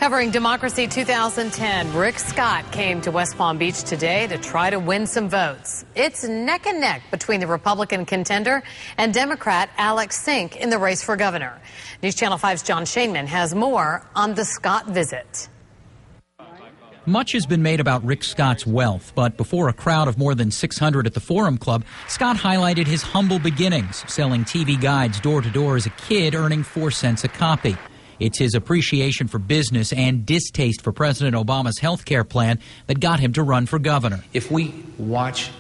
Covering Democracy 2010, Rick Scott came to West Palm Beach today to try to win some votes. It's neck and neck between the Republican contender and Democrat Alex Sink in the race for governor. News Channel 5's John Shainman has more on the Scott visit. Much has been made about Rick Scott's wealth, but before a crowd of more than 600 at the Forum Club, Scott highlighted his humble beginnings, selling TV guides door to door as a kid, earning 4 cents a copy. It's his appreciation for business and distaste for President Obama's health care plan that got him to run for governor. If we watch,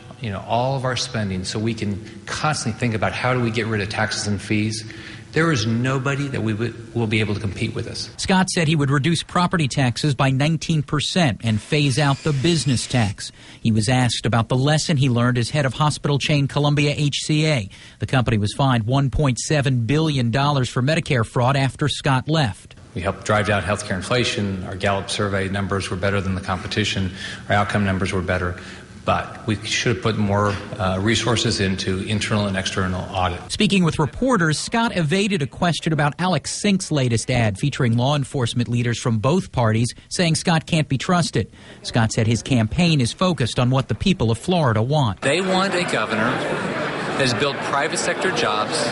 all of our spending so we can constantly think about how do we get rid of taxes and fees, there is nobody that will be able to compete with us. Scott said he would reduce property taxes by 19% and phase out the business tax. He was asked about the lesson he learned as head of hospital chain Columbia HCA. The company was fined $1.7 billion for Medicare fraud after Scott left. We helped drive down healthcare inflation. Our Gallup survey numbers were better than the competition. Our outcome numbers were better. But we should have put more resources into internal and external audit. Speaking with reporters, Scott evaded a question about Alex Sink's latest ad featuring law enforcement leaders from both parties, saying Scott can't be trusted. Scott said his campaign is focused on what the people of Florida want. They want a governor that has built private sector jobs,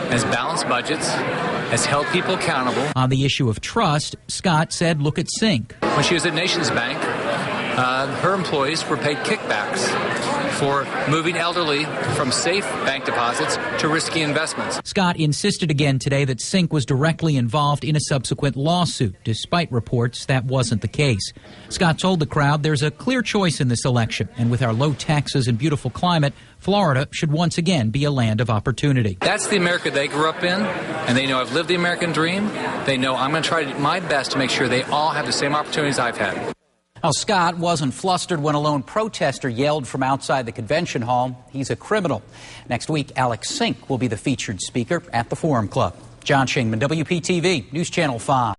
has balanced budgets, has held people accountable. On the issue of trust, Scott said, look at Sink. When she was at Nations Bank, her employees were paid kickbacks for moving elderly from safe bank deposits to risky investments. Scott insisted again today that Sink was directly involved in a subsequent lawsuit, despite reports that wasn't the case. Scott told the crowd there's a clear choice in this election, and with our low taxes and beautiful climate, Florida should once again be a land of opportunity. That's the America they grew up in, and they know I've lived the American dream. They know I'm going to try my best to make sure they all have the same opportunities I've had. Now, Scott wasn't flustered when a lone protester yelled from outside the convention hall, he's a criminal. Next week, Alex Sink will be the featured speaker at the Forum Club. John Shainman, WPTV, News Channel 5.